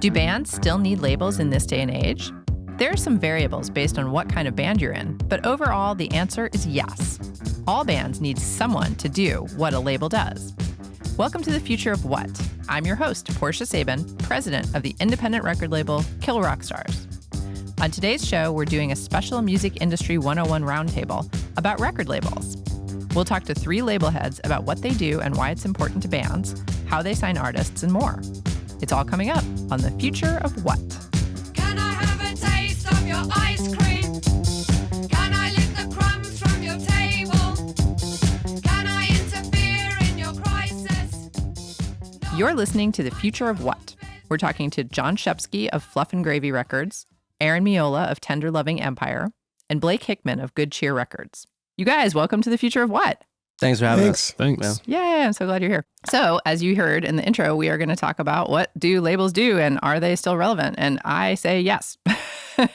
Do bands still need labels in this day and age? There are some variables based on what kind of band you're in, but overall, the answer is yes. All bands need someone to do what a label does. Welcome to the Future of What? I'm your host, Portia Sabin, president of the independent record label Kill Rock Stars. On today's show, we're doing a special Music Industry 101 roundtable about record labels. We'll talk to 3 label heads about what they do and why it's important to bands, how they sign artists, and more. It's all coming up on The Future of What? Can I have a taste of your ice cream? Can I lick the crumbs from your table? Can I interfere in your crisis? No. You're listening to The Future of What? We're talking to John Shepsky of Fluff and Gravy Records, Aaron Miola of Tender Loving Empire, and Blake Hickman of Good Cheer Records. You guys, welcome to The Future of What? Thanks for having us. Thanks. Yeah, I'm so glad you're here. So, as you heard in the intro, we are going to talk about what do labels do and are they still relevant? And I say yes. Does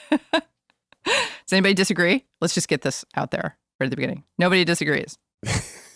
anybody disagree? Let's just get this out there right at the beginning. Nobody disagrees.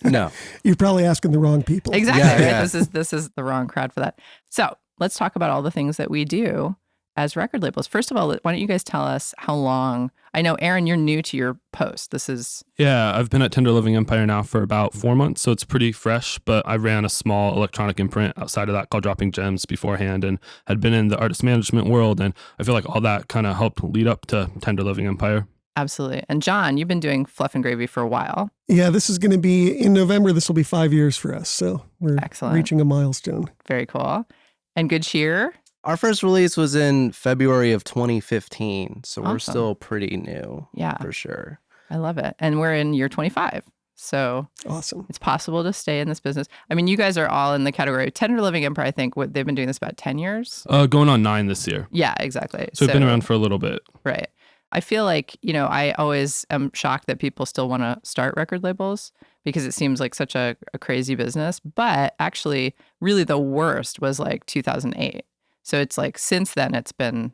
No. You're probably asking the wrong people. Exactly. Yeah, Right? yeah. This is the wrong crowd for that. So, let's talk about all the things that we do as record labels. First of all, why don't you guys tell us how long? I know, Aaron, you're new to your post. This is... Yeah, I've been at Tender Living Empire now for about 4 months, so it's pretty fresh, but I ran a small electronic imprint outside of that called Dropping Gems beforehand and had been in the artist management world, and I feel like all that kind of helped lead up to Tender Living Empire. Absolutely. And John, you've been doing Fluff and Gravy for a while. Yeah, this is going to be, in November, this will be 5 years for us. So we're Excellent. reaching a milestone. Very cool. And Good Cheer. Our first release was in February of 2015, so we're Awesome. still pretty new, Yeah, for sure. I love it. And we're in year 25. So Awesome. it's possible to stay in this business. I mean, you guys are all in the category of Tender Living Empire. I think they've been doing this about 10 years. Going on 9 this year. Yeah, exactly. So we've been around for a little bit. Right. I feel like, I always am shocked that people still want to start record labels because it seems like such a crazy business. But actually, really the worst was like 2008. So it's like since then, it's been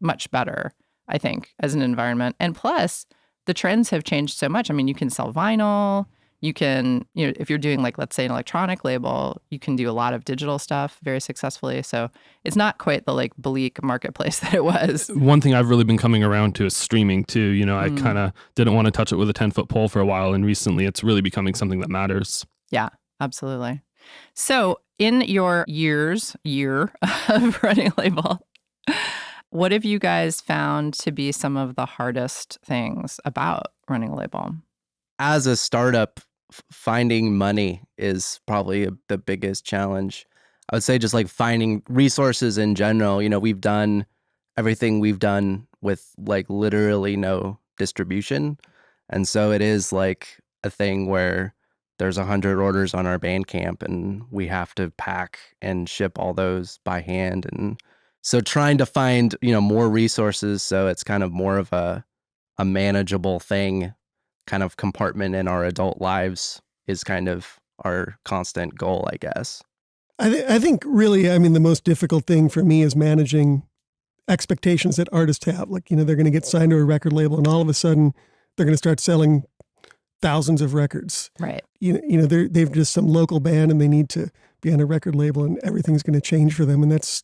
much better, I think, as an environment. And plus, the trends have changed so much. I mean, you can sell vinyl. You can, if you're doing like, let's say an electronic label, you can do a lot of digital stuff very successfully. So it's not quite the like bleak marketplace that it was. One thing I've really been coming around to is streaming too. I kind of didn't want to touch it with a 10-foot pole for a while, and recently it's really becoming something that matters. Yeah, absolutely. So in your year of running a label, what have you guys found to be some of the hardest things about running a label? As a startup, finding money is probably the biggest challenge. I would say just like finding resources in general. We've done everything we've done with like literally no distribution. And so it is like a thing where there's 100 orders on our Bandcamp and we have to pack and ship all those by hand. And so trying to find, more resources so it's kind of more of a manageable thing, kind of compartment in our adult lives is kind of our constant goal, I guess. I think really, the most difficult thing for me is managing expectations that artists have. Like, they're going to get signed to a record label and all of a sudden they're going to start selling thousands of records. Right. They've just some local band and they need to be on a record label and everything's going to change for them. And that's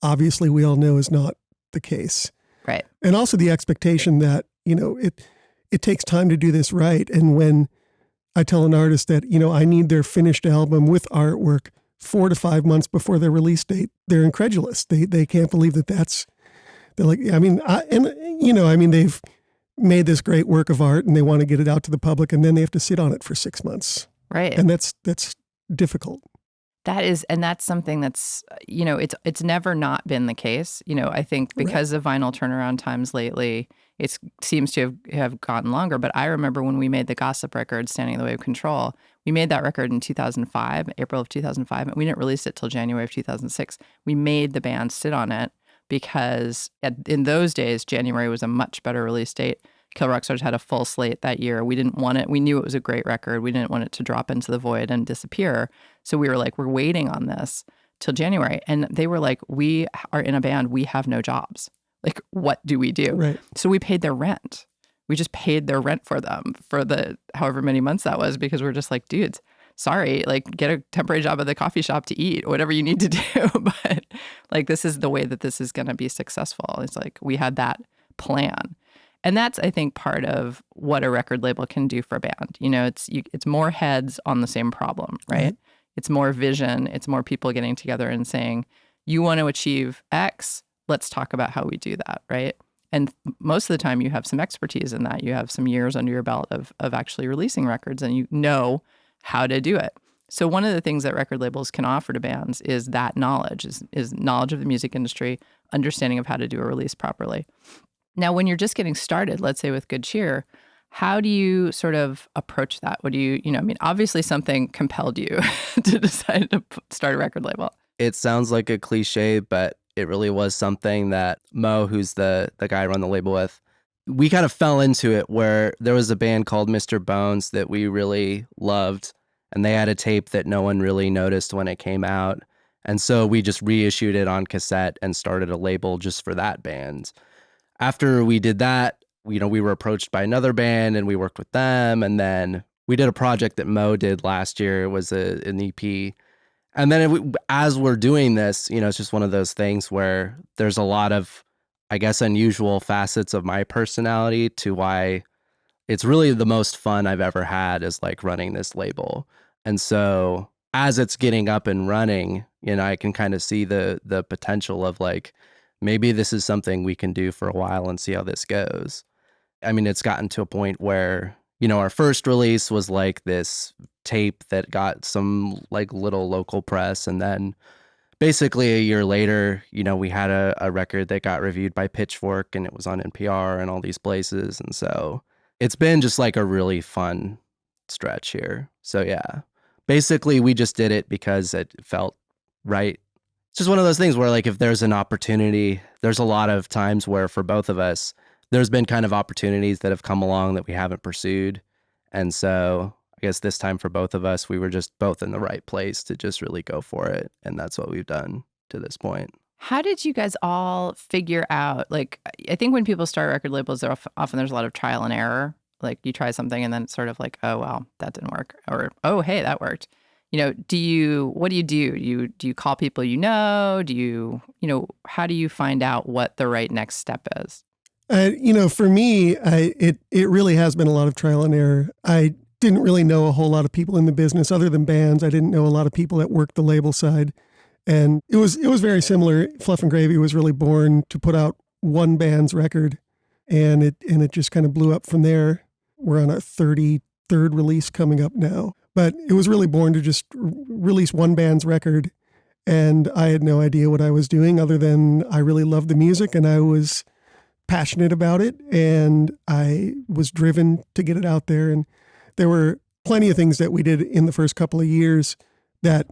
obviously we all know is not the case. Right. And also the expectation that, it takes time to do this right. And when I tell an artist that, I need their finished album with artwork 4 to 5 months before their release date, they're incredulous. They can't believe they're like, they've made this great work of art and they want to get it out to the public and then they have to sit on it for 6 months. Right. And that's difficult. And that's something that's, it's never not been the case. I think because of vinyl turnaround times lately, it seems to have gotten longer. But I remember when we made the Gossip record, Standing in the Way of Control, we made that record in 2005, April of 2005, and we didn't release it till January of 2006. We made the band sit on it because in those days, January was a much better release date. Kill Rock Stars had a full slate that year. We didn't want it. We knew it was a great record. We didn't want it to drop into the void and disappear. So we were like, we're waiting on this till January. And they were like, we are in a band. We have no jobs. Like, what do we do? Right. So we paid their rent. We just paid their rent for them for the however many months that was because we're just like, dudes, sorry, like get a temporary job at the coffee shop to eat, whatever you need to do. But like, this is the way that this is going to be successful. It's like we had that plan. And that's, I think, part of what a record label can do for a band. You know, it's more heads on the same problem, right? It's more vision. It's more people getting together and saying, you want to achieve X, let's talk about how we do that, right? And most of the time you have some expertise in that. You have some years under your belt of actually releasing records, and you know how to do it. So one of the things that record labels can offer to bands is that knowledge, is knowledge of the music industry, understanding of how to do a release properly. Now, when you're just getting started, let's say with Good Cheer, how do you sort of approach that? What do you I mean, obviously something compelled you to decide to start a record label. It sounds like a cliche, but it really was something that Mo, who's the guy I run the label with, we kind of fell into it where there was a band called Mr. Bones that we really loved, and they had a tape that no one really noticed when it came out. And so we just reissued it on cassette and started a label just for that band. After we did that, we were approached by another band and we worked with them. And then we did a project that Mo did last year. It was an EP. And then as we're doing this, it's just one of those things where there's a lot of, I guess, unusual facets of my personality to why it's really the most fun I've ever had is like running this label. And so as it's getting up and running, I can kind of see the potential of like, maybe this is something we can do for a while and see how this goes. I mean, it's gotten to a point where, our first release was like this tape that got some like little local press. And then basically a year later, we had a record that got reviewed by Pitchfork and it was on NPR and all these places. And so it's been just like a really fun stretch here. So yeah, basically we just did it because it felt right. It's just one of those things where like if there's an opportunity, there's a lot of times where for both of us, there's been kind of opportunities that have come along that we haven't pursued. And so I guess this time for both of us, we were just both in the right place to just really go for it. And that's what we've done to this point. How did you guys all figure out, like, I think when people start record labels, often there's a lot of trial and error. Like you try something and then it's sort of like, oh, well, that didn't work. Or, oh, hey, that worked. What do you do? Do you call people do you, how do you find out what the right next step is? For me, it really has been a lot of trial and error. I didn't really know a whole lot of people in the business other than bands. I didn't know a lot of people that worked the label side. And it was very similar. Fluff and Gravy was really born to put out one band's record, and it just kind of blew up from there. We're on our 33rd release coming up now. But it was really born to just release one band's record, and I had no idea what I was doing other than I really loved the music and I was passionate about it, and I was driven to get it out there. And there were plenty of things that we did in the first couple of years that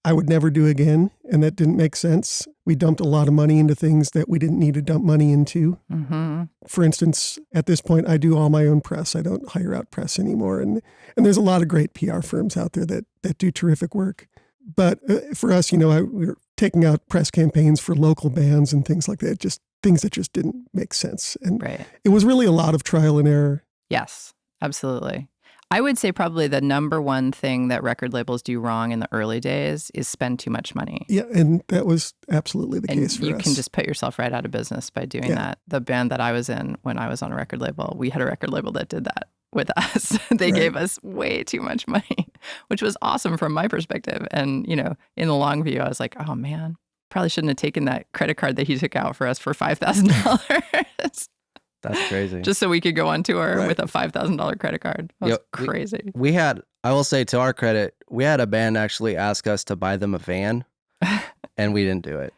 I would never do again, and that didn't make sense. We dumped a lot of money into things that we didn't need to dump money into. Mm-hmm. For instance, at this point, I do all my own press. I don't hire out press anymore. And there's a lot of great PR firms out there that do terrific work. But for us, we were taking out press campaigns for local bands and things like that, just things that just didn't make sense. And It was really a lot of trial and error. Yes, absolutely. I would say probably the number one thing that record labels do wrong in the early days is spend too much money. Yeah, and that was absolutely the case for us. You can just put yourself right out of business by doing that. The band that I was in when I was on a record label, we had a record label that did that with us. They gave us way too much money, which was awesome from my perspective. And, in the long view, I was like, oh man, probably shouldn't have taken that credit card that he took out for us for $5,000. That's crazy. Just so we could go on tour with a $5,000 credit card. That was crazy. We had, I will say to our credit, we had a band actually ask us to buy them a van and we didn't do it.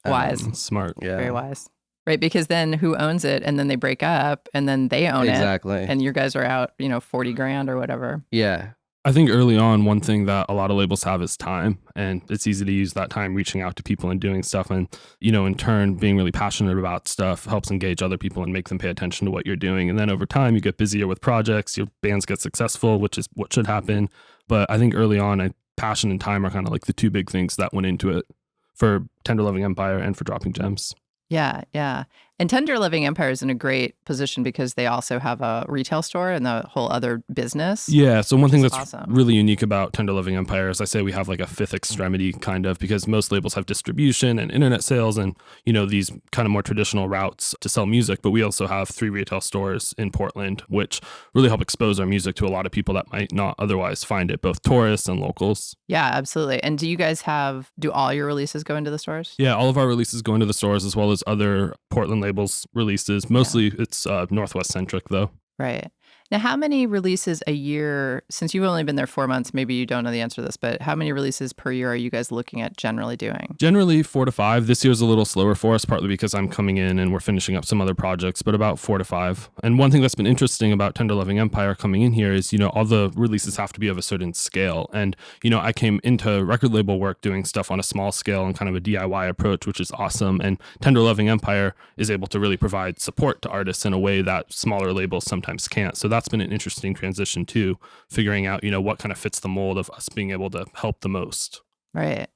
Wise. Smart. Yeah. Very wise. Right, because then who owns it? And then they break up and then they own it. Exactly. And you guys are out, $40,000 or whatever. Yeah. I think early on, one thing that a lot of labels have is time, and it's easy to use that time reaching out to people and doing stuff. And, in turn, being really passionate about stuff helps engage other people and make them pay attention to what you're doing. And then over time, you get busier with projects, your bands get successful, which is what should happen. But I think early on, passion and time are kind of like the two big things that went into it for Tender Loving Empire and for Dropping Gems. Yeah, yeah. And Tender Living Empire is in a great position because they also have a retail store and the whole other business. Yeah. So one thing is that's awesome. really unique about Tender Living Empire is I say we have like a fifth extremity kind of, because most labels have distribution and internet sales and, these kind of more traditional routes to sell music. But we also have 3 retail stores in Portland, which really help expose our music to a lot of people that might not otherwise find it, both tourists and locals. Yeah, absolutely. And do all your releases go into the stores? Yeah, all of our releases go into the stores as well as other Portland labels releases. Mostly it's Northwest centric though. Right. Now, how many releases a year, since you've only been there 4 months, maybe you don't know the answer to this, but how many releases per year are you guys looking at generally doing? Generally 4 to 5. This year's a little slower for us, partly because I'm coming in and we're finishing up some other projects, but about 4 to 5. And one thing that's been interesting about Tender Loving Empire coming in here is, all the releases have to be of a certain scale. And, I came into record label work doing stuff on a small scale and kind of a DIY approach, which is awesome. And Tender Loving Empire is able to really provide support to artists in a way that smaller labels sometimes can't. So that's been an interesting transition too, figuring out, what kind of fits the mold of us being able to help the most. Right.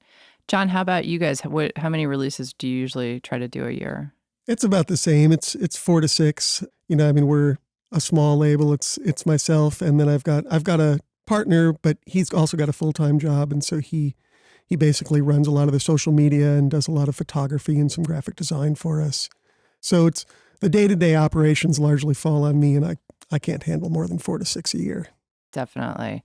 John, how about you guys? How many releases do you usually try to do a year? It's about the same. It's 4 to 6. We're a small label. It's myself, and then I've got a partner, but he's also got a full-time job, and so he basically runs a lot of the social media and does a lot of photography and some graphic design for us. So it's the day-to-day operations largely fall on me, and I can't handle more than 4 to 6 a year. Definitely.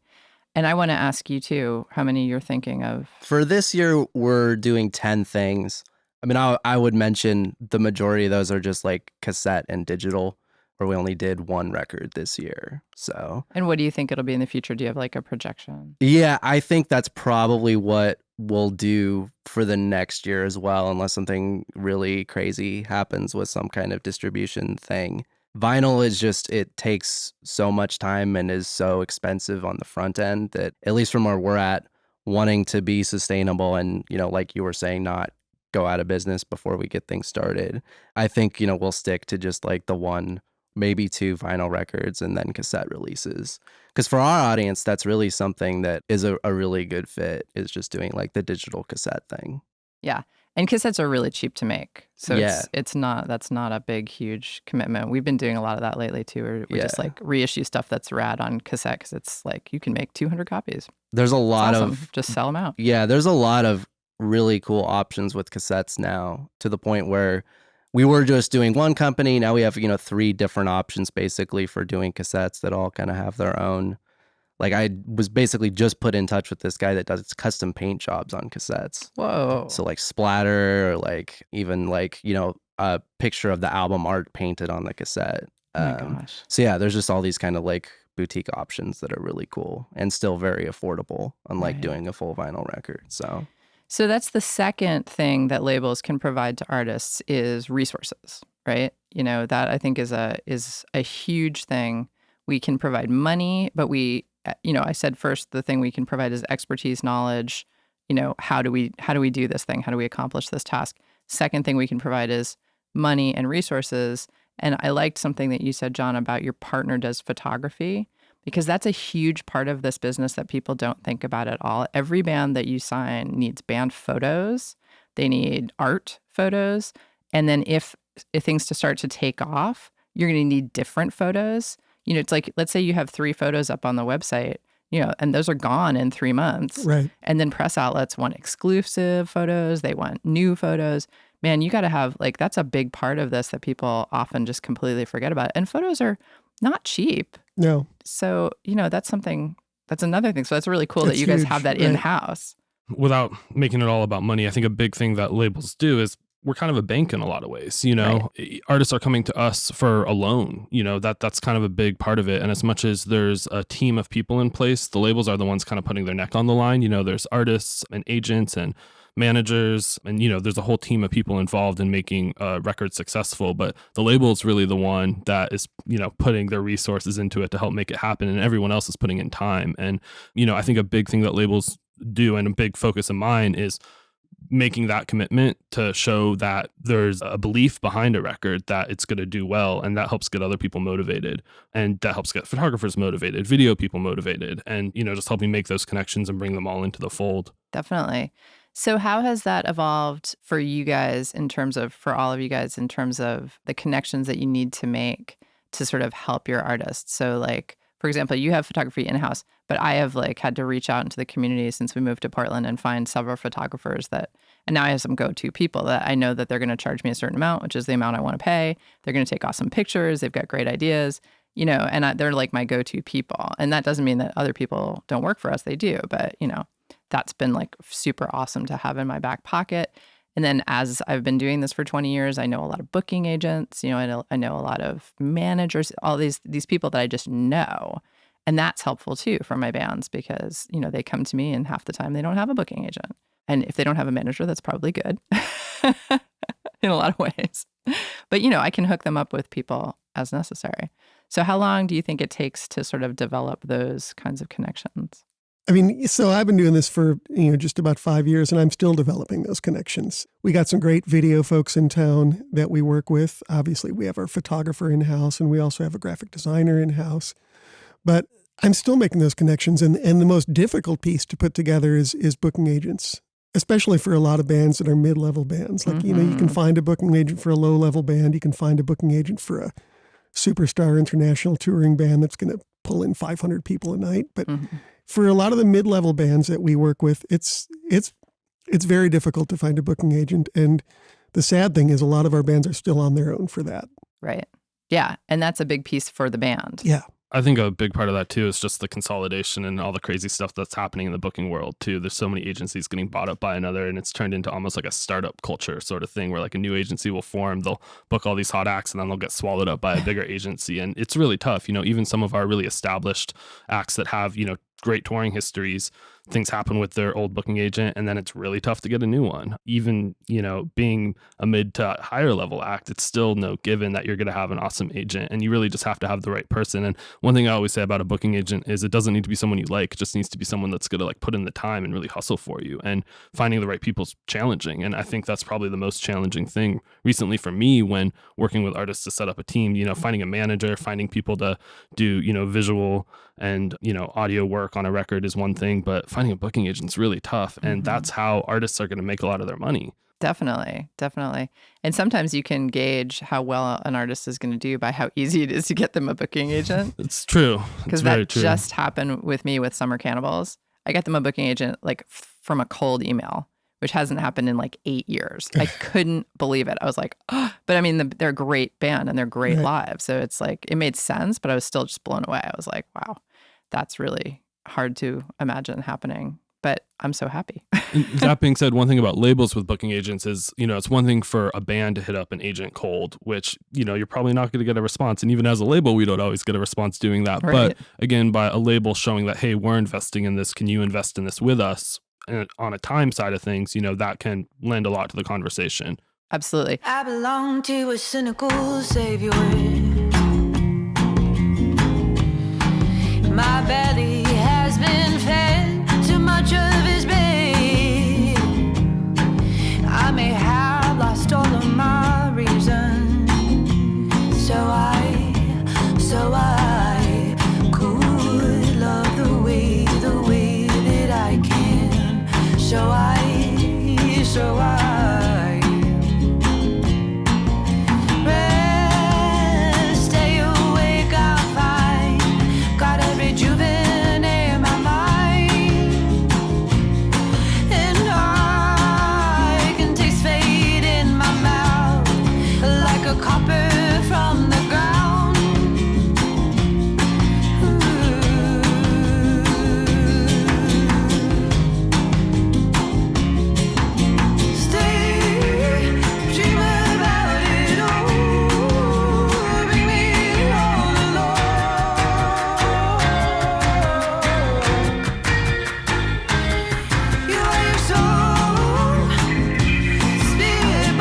And I want to ask you too, how many you're thinking of? For this year, we're doing 10 things. I mean, I would mention the majority of those are just like cassette and digital, where we only did 1 record this year. So, And what do you think it'll be in the future? Do you have like a projection? yeah, I think that's probably what we'll do for the next year as well, unless something really crazy happens with some kind of distribution thing. Vinyl is just, it takes so much time and is so expensive on the front end that, at least from where we're at, wanting to be sustainable and, like you were saying, not go out of business before we get things started, I think, we'll stick to just like the 1, maybe 2 vinyl records and then cassette releases. Because for our audience, that's really something that is a really good fit, is just doing like the digital cassette thing. Yeah. And cassettes are really cheap to make. So Yeah. that's not a big, huge commitment. We've been doing a lot of that lately too, where we just like reissue stuff that's rad on cassette because it's like you can make 200 copies. There's a lot It's awesome. of, Just sell them out. yeah, there's a lot of really cool options with cassettes now, to the point where we were just doing 1 company. Now we have, 3 different options basically for doing cassettes that all kind of have their own. Like, I was basically just put in touch with this guy that does custom paint jobs on cassettes. Whoa. So like splatter, or like even like, a picture of the album art painted on the cassette. Oh my gosh. So yeah, there's just all these kind of like boutique options that are really cool and still very affordable, unlike Right. doing a full vinyl record. So that's the second thing that labels can provide to artists is resources, right? That I think is a huge thing. We can provide money, but I said first, the thing we can provide is expertise, knowledge. How do we do this thing? How do we accomplish this task? Second thing we can provide is money and resources. And I liked something that you said, John, about your partner does photography, because that's a huge part of this business that people don't think about at all. Every band that you sign needs band photos. They need art photos. And then if things to start to take off, you're going to need different photos. It's like, let's say you have 3 photos up on the website, and those are gone in 3 months. Right. And then press outlets want exclusive photos. They want new photos. Man, you got to have, like, that's a big part of this that people often just completely forget about. And photos are not cheap. No. So, that's another thing. So that's really cool that That's you guys huge, have that right. in-house. Without making it all about money, I think a big thing that labels do is we're kind of a bank in a lot of ways. Artists are coming to us for a loan. That's kind of a big part of it. And as much as there's a team of people in place, the labels are the ones kind of putting their neck on the line. There's artists and agents and managers, and there's a whole team of people involved in making a record successful. But the label is really the one that is putting their resources into it to help make it happen, and everyone else is putting in time. And I think a big thing that labels do, and a big focus of mine, is making that commitment to show that there's a belief behind a record that it's going to do well, and that helps get other people motivated, and that helps get photographers motivated, video people motivated, and just helping make those connections and bring them all into the fold. Definitely. So how has that evolved for you guys for all of you guys in terms of the connections that you need to make to sort of help your artists? So like, for example, you have photography in-house, but I have like had to reach out into the community since we moved to Portland and find several photographers and now I have some go-to people that I know that they're going to charge me a certain amount, which is the amount I want to pay. They're going to take awesome pictures. They've got great ideas, and they're like my go-to people. And that doesn't mean that other people don't work for us. They do, but that's been like super awesome to have in my back pocket. And then as I've been doing this for 20 years, I know a lot of booking agents, I know a lot of managers, all these people that I just know. And that's helpful too for my bands because, they come to me and half the time they don't have a booking agent. And if they don't have a manager, that's probably good in a lot of ways. But, I can hook them up with people as necessary. So how long do you think it takes to sort of develop those kinds of connections? I mean, so I've been doing this for, just about 5 years, and I'm still developing those connections. We got some great video folks in town that we work with. Obviously, we have our photographer in-house, and we also have a graphic designer in-house. But I'm still making those connections, and the most difficult piece to put together is booking agents, especially for a lot of bands that are mid-level bands. Like, you can find a booking agent for a low-level band. You can find a booking agent for a superstar international touring band that's going to pull in 500 people a night. But for a lot of the mid-level bands that we work with, it's very difficult to find a booking agent. And the sad thing is a lot of our bands are still on their own for that. Right. Yeah. And that's a big piece for the band. Yeah. I think a big part of that too is just the consolidation and all the crazy stuff that's happening in the booking world too. There's so many agencies getting bought up by another, and it's turned into almost like a startup culture sort of thing where like a new agency will form, they'll book all these hot acts and then they'll get swallowed up by a bigger agency. And it's really tough. Even some of our really established acts that have, great touring histories, things happen with their old booking agent, and then it's really tough to get a new one. Even, being a mid to higher level act, it's still no given that you're going to have an awesome agent, and you really just have to have the right person. And one thing I always say about a booking agent is it doesn't need to be someone you like, it just needs to be someone that's going to like put in the time and really hustle for you. And finding the right people's challenging. And I think that's probably the most challenging thing recently for me when working with artists to set up a team, finding a manager, finding people to do, visual and, audio work on a record is one thing, but finding a booking agent is really tough. And that's how artists are going to make a lot of their money. Definitely. And sometimes you can gauge how well an artist is going to do by how easy it is to get them a booking agent. It's true. Because that just happened with me with Summer Cannibals. I got them a booking agent like from a cold email, which hasn't happened in like 8 years. I couldn't believe it. I was like, oh, but I mean, they're a great band and they're great live. So it's like, it made sense, but I was still just blown away. I was like, wow, that's really hard to imagine happening. But I'm so happy. That being said, one thing about labels with booking agents is, it's one thing for a band to hit up an agent cold, which, you're probably not going to get a response. And even as a label, we don't always get a response doing that. Right. But again, by a label showing that, hey, we're investing in this, can you invest in this with us? And on a time side of things, that can lend a lot to the conversation. Absolutely. I belong to a cynical savior. My belly has been fed too much of his bait. I may have lost all of my reason. So I could love the way that I can. So I rest, stay awake, I'll find. Got every juvenile in my mind, and I can taste fate in my mouth like a copper from the ground. Stay, dream about it all, bring me all along. You are your soul, spirit,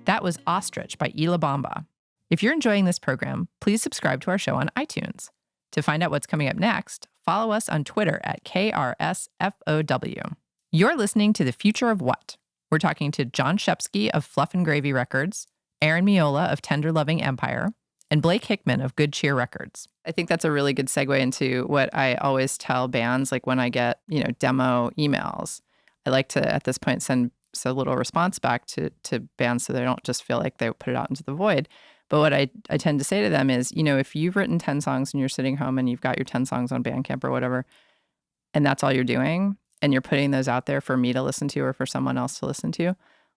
That was Ostrich by Ela Bamba. If you're enjoying this program, please subscribe to our show on iTunes. To find out what's coming up next, follow us on Twitter at KRSFOW. You're listening to The Future of What? We're talking to John Shepsky of Fluff and Gravy Records, Aaron Miola of Tender Loving Empire, and Blake Hickman of Good Cheer Records. I think that's a really good segue into what I always tell bands, like when I get, demo emails. I like to, at this point, send a little response back to bands so they don't just feel like they put it out into the void. But what I tend to say to them is, if you've written 10 songs and you're sitting home and you've got your 10 songs on Bandcamp or whatever, and that's all you're doing, and you're putting those out there for me to listen to or for someone else to listen to,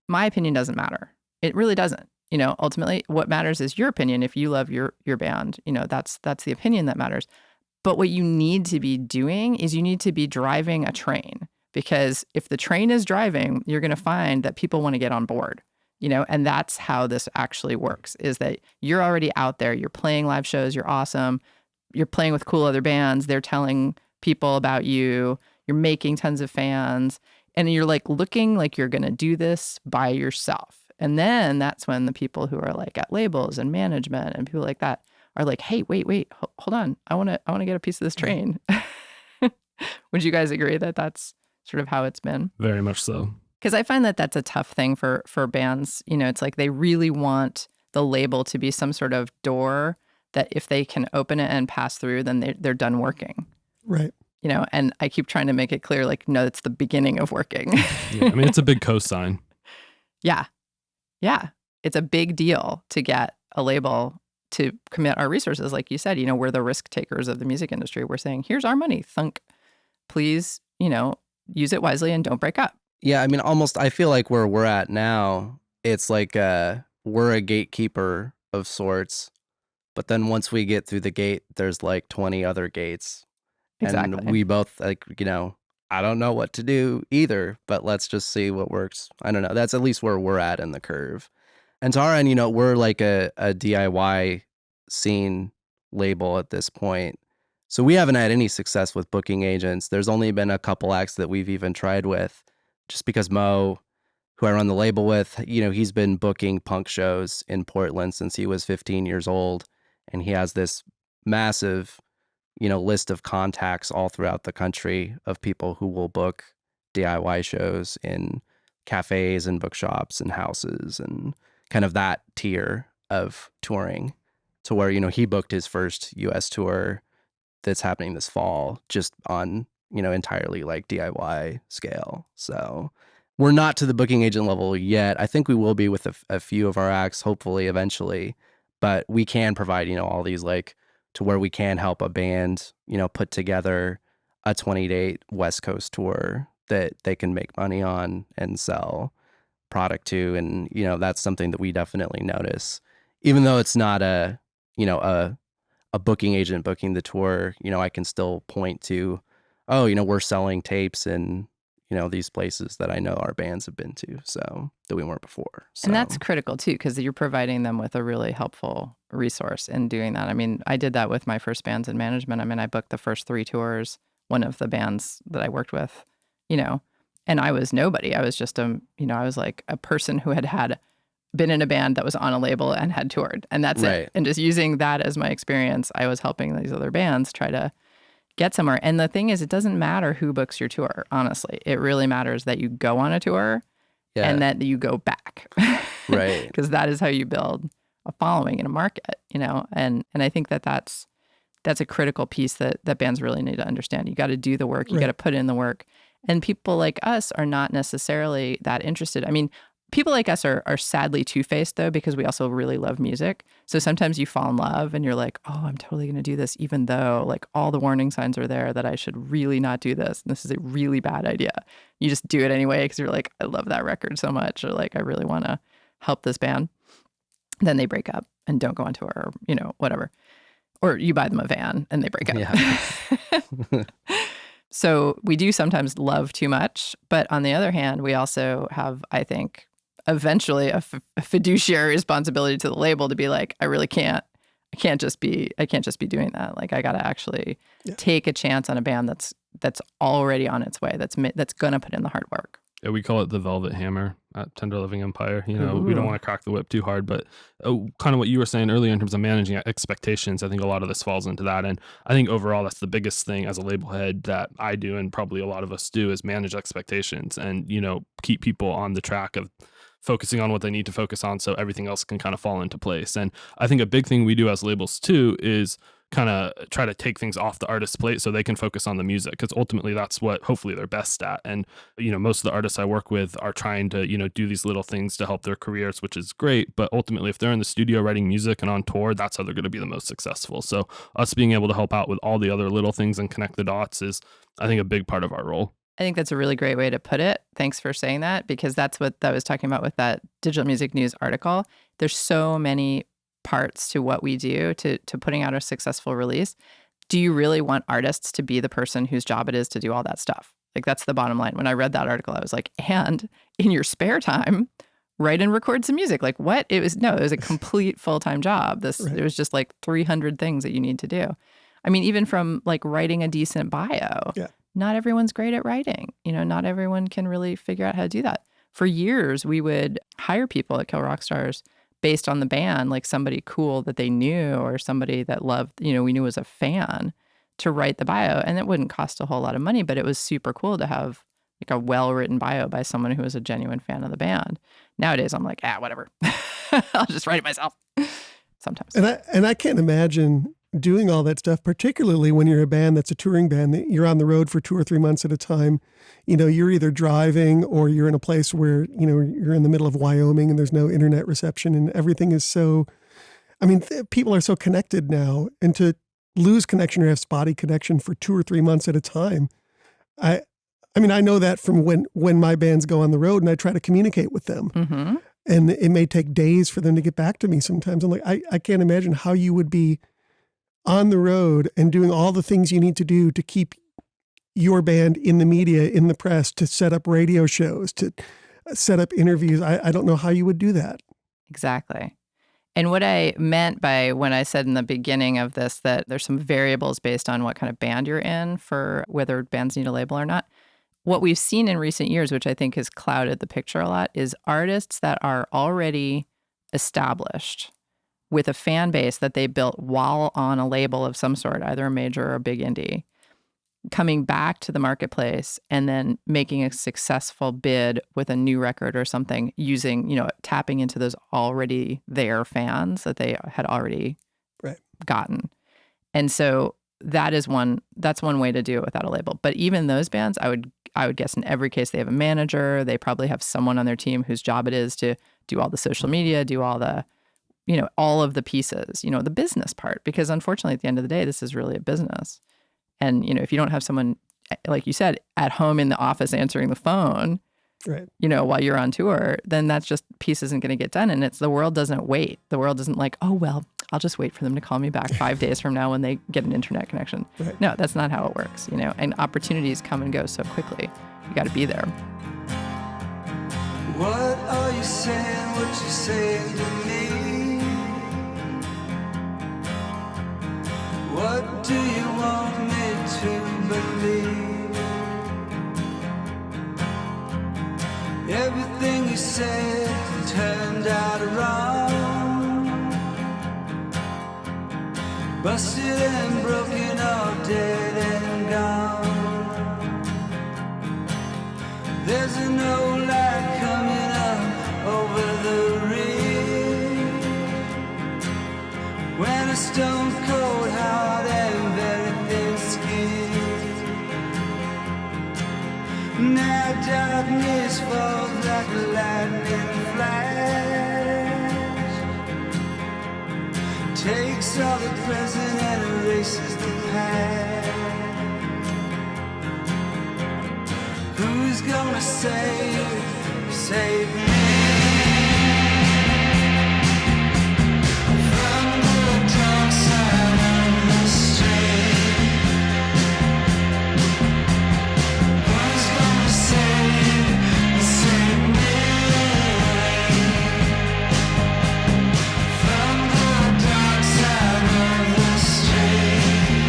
my opinion doesn't matter. It really doesn't. Ultimately, what matters is your opinion. If you love your band, that's the opinion that matters. But what you need to be doing is you need to be driving a train, because if the train is driving, you're going to find that people want to get on board, and that's how this actually works, is that you're already out there. You're playing live shows. You're awesome. You're playing with cool other bands. They're telling people about you. You're making tons of fans, and you're like looking like you're going to do this by yourself. And then that's when the people who are like at labels and management and people like that are like, hey, wait, hold on. I want to get a piece of this train. Would you guys agree that that's sort of how it's been? Very much so. Because I find that that's a tough thing for bands. It's like they really want the label to be some sort of door that if they can open it and pass through, then they're done working. Right. And I keep trying to make it clear, like, no, it's the beginning of working. Yeah, I mean, it's a big cosign. Yeah. It's a big deal to get a label to commit our resources. Like you said, we're the risk takers of the music industry. We're saying, here's our money. Thunk. Please, use it wisely and don't break up. Yeah, I mean, almost, I feel like where we're at now, it's like we're a gatekeeper of sorts. But then once we get through the gate, there's like 20 other gates. Exactly. And we both, like, I don't know what to do either, but let's just see what works. I don't know. That's at least where we're at in the curve. And to our end, we're like a DIY scene label at this point. So we haven't had any success with booking agents. There's only been a couple acts that we've even tried with, just because Mo, who I run the label with, he's been booking punk shows in Portland since he was 15 years old. And he has this massive list of contacts all throughout the country of people who will book DIY shows in cafes and bookshops and houses and kind of that tier of touring, to where, he booked his first US tour that's happening this fall just on, entirely like DIY scale. So we're not to the booking agent level yet. I think we will be with a few of our acts, hopefully eventually, but we can provide, all these like, to where we can help a band, put together a 20-date West Coast tour that they can make money on and sell product to. And, that's something that we definitely notice. Even though it's not a booking agent booking the tour, I can still point to, we're selling tapes in, these places that I know our bands have been to, so that we weren't before. So. And that's critical too, because you're providing them with a really helpful resource in doing that. I mean, I did that with my first bands in management. I mean, I booked the first 3 tours, one of the bands that I worked with, and I was nobody. I was just I was like a person who had been in a band that was on a label and had toured, and that's right. it. And just using that as my experience, I was helping these other bands try to get somewhere. And the thing is, it doesn't matter who books your tour, honestly. It really matters that you go on a tour and that you go back. Right. Because that is how you build a following in a market, and I think that's a critical piece that bands really need to understand. You got to do the work. You got to put in the work. And people like us are not necessarily that interested. I mean, people like us are sadly two-faced, though, because we also really love music. So sometimes you fall in love and you're like, oh, I'm totally going to do this, even though like all the warning signs are there that I should really not do this. And this is a really bad idea. You just do it anyway because you're like, I love that record so much, or like, I really want to help this band. Then they break up and don't go on tour, or, whatever. Or you buy them a van and they break up. Yeah. So we do sometimes love too much. But on the other hand, we also have, I think, eventually a fiduciary responsibility to the label to be like, I can't just be doing that. Like, I got to actually take a chance on a band that's already on its way, that's going to put in the hard work. Yeah, we call it the Velvet Hammer. at Tender Living Empire. You know, we don't Ooh. want to crack the whip too hard, but kind of what you were saying earlier in terms of managing expectations, I think a lot of this falls into that. And I think overall, that's the biggest thing as a label head that I do, and probably a lot of us do, is manage expectations and, you know, keep people on the track of focusing on what they need to focus on so everything else can kind of fall into place. And I think a big thing we do as labels too is kind of try to take things off the artist's plate so they can focus on the music, because ultimately that's what hopefully they're best at. And, you know, most of the artists I work with are trying to, you know, do these little things to help their careers, which is great. But ultimately, if they're in the studio writing music and on tour, that's how they're going to be the most successful. So us being able to help out with all the other little things and connect the dots is, I think, a big part of our role. I think that's a really great way to put it. Thanks for saying that, because that's what I was talking about with that Digital Music News article. There's so many parts to what we do to putting out a successful release. Do you really want artists to be the person whose job it is to do all that stuff? Like, that's the bottom line. When I read that article, I was like, and in your spare time, write and record some music. Like, what? It was a complete full-time job. Right. It was just like 300 things that you need to do. I mean, even from like writing a decent bio. Yeah. Not everyone's great at writing. You know, not everyone can really figure out how to do that. For years, we would hire people at Kill Rock Stars based on the band, like somebody cool that they knew or somebody that loved, you know, we knew was a fan, to write the bio. And it wouldn't cost a whole lot of money, but it was super cool to have like a well-written bio by someone who was a genuine fan of the band. Nowadays, I'm like, whatever. I'll just write it myself sometimes. And I can't imagine doing all that stuff, particularly when you're a band that's a touring band, that you're on the road for 2 or 3 months at a time. You know, you're either driving or you're in a place where, you know, you're in the middle of Wyoming and there's no internet reception and everything is so, I mean, people are so connected now, and to lose connection or have spotty connection for 2 or 3 months at a time. I mean, I know that from when my bands go on the road and I try to communicate with them. Mm-hmm. And it may take days for them to get back to me sometimes. I'm like, I can't imagine how you would be on the road and doing all the things you need to do to keep your band in the media, in the press, to set up radio shows, to set up interviews. I don't know how you would do that. Exactly. And what I meant by when I said in the beginning of this that there's some variables based on what kind of band you're in for whether bands need a label or not. What we've seen in recent years, which I think has clouded the picture a lot, is artists that are already established with a fan base that they built while on a label of some sort, either a major or a big indie, coming back to the marketplace and then making a successful bid with a new record or something, using, you know, tapping into those already there fans that they had already gotten. And so that's one way to do it without a label. But even those bands, I would guess in every case they have a manager. They probably have someone on their team whose job it is to do all the social media, do all the, you know, all of the pieces, you know, the business part, because unfortunately at the end of the day, this is really a business. And, you know, if you don't have someone, like you said, at home in the office answering the phone, you know, while you're on tour, then that's just piece isn't going to get done. And the world doesn't wait. The world isn't like, oh, well, I'll just wait for them to call me back 5 days from now when they get an internet connection. No, that's not how it works, you know, and opportunities come and go so quickly. You got to be there. What are you saying? What you saying to me? What do you want me to believe? Everything you said turned out wrong, busted and broken, all dead and gone. There's an old light coming up over the ridge, when a stone cold heart and very thin skin. Now darkness falls like a lightning flash, takes all the present and erases the past. Who's gonna save me? From the dark side of the street, who's gonna save me? From the dark side of the street.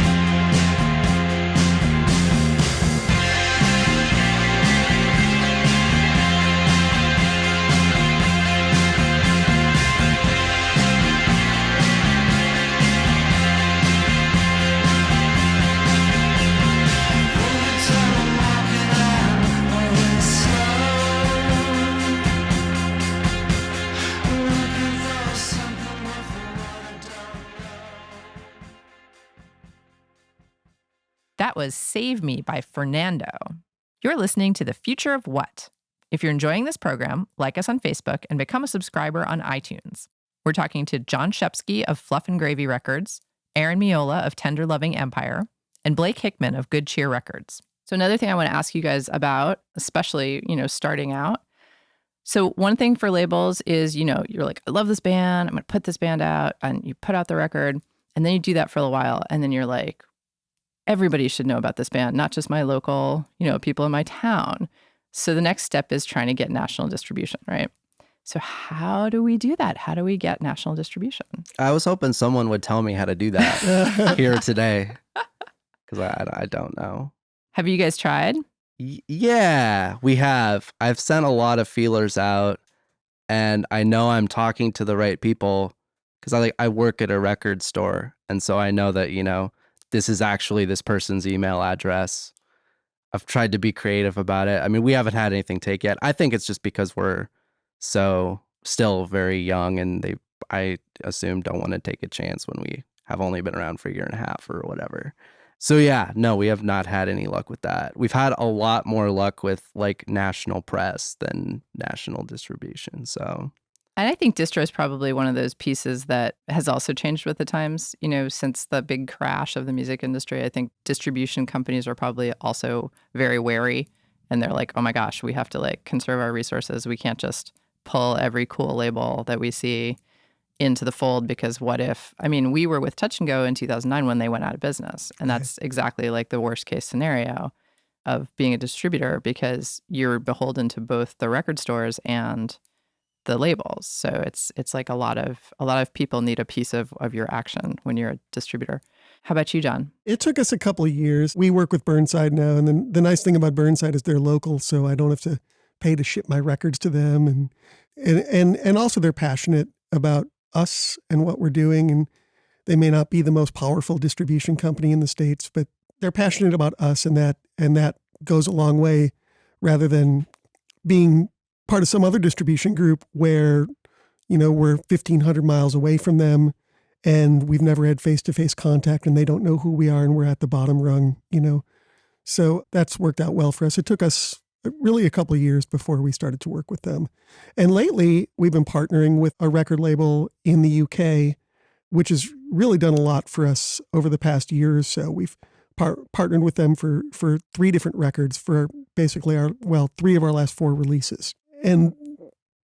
That was Save Me by Fernando. You're listening to The Future of What? If you're enjoying this program, like us on Facebook and become a subscriber on iTunes. We're talking to John Shepsky of Fluff and Gravy Records, Aaron Miola of Tender Loving Empire, and Blake Hickman of Good Cheer Records. So another thing I want to ask you guys about, especially, starting out. So one thing for labels is, you're like, I love this band. I'm going to put this band out, and you put out the record, and then you do that for a while. And then you're like, everybody should know about this band, not just my local, people in my town. So the next step is trying to get national distribution, right? So how do we do that? How do we get national distribution? I was hoping someone would tell me how to do that here today, because I don't know. Have you guys tried? Yeah, we have. I've sent a lot of feelers out, and I know I'm talking to the right people because I work at a record store, and so I know that this is actually this person's email address. I've tried to be creative about it. I mean, we haven't had anything take yet. I think it's just because we're so still very young, and I assume, don't want to take a chance when we have only been around for a year and a half or whatever. So yeah, no, we have not had any luck with that. We've had a lot more luck with national press than national distribution. So, and I think distro is probably one of those pieces that has also changed with the times. Since the big crash of the music industry, I think distribution companies are probably also very wary, and they're like, oh my gosh, we have to conserve our resources. We can't just pull every cool label that we see into the fold, because what if, we were with Touch and Go in 2009 when they went out of business. And that's exactly the worst case scenario of being a distributor, because you're beholden to both the record stores and the labels. So it's like a lot of people need a piece of your action when you're a distributor. How about you, John? It took us a couple of years. We work with Burnside now, and then the nice thing about Burnside is they're local, so I don't have to pay to ship my records to them, and also they're passionate about us and what we're doing, and they may not be the most powerful distribution company in the States, but they're passionate about us, and that goes a long way, rather than being part of some other distribution group where we're 1,500 miles away from them and we've never had face-to-face contact and they don't know who we are and we're at the bottom rung. So that's worked out well for us. It took us really a couple of years before we started to work with them. And lately, we've been partnering with a record label in the UK, which has really done a lot for us over the past year or so. We've partnered with them for 3 different records for basically 3 of our last 4 releases. And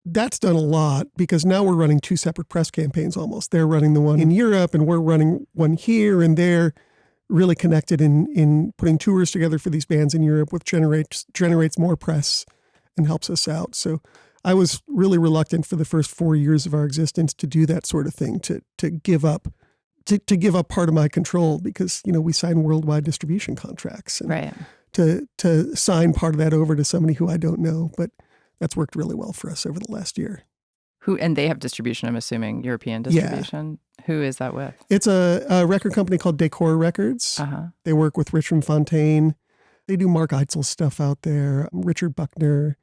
that's done a lot, because now we're running 2 separate press campaigns almost. They're running the one in Europe and we're running one here, and they're really connected in putting tours together for these bands in Europe, which generates more press and helps us out. So I was really reluctant for the first 4 years of our existence to do that sort of thing, to give up part of my control, because we sign worldwide distribution contracts, and Right. to sign part of that over to somebody who I don't know. But that's worked really well for us over the last year. And they have distribution, I'm assuming, European distribution. Yeah. Who is that with? It's a record company called Decor Records. Uh-huh. They work with Richard Fontaine. They do Mark Eitzel's stuff out there, Richard Buckner.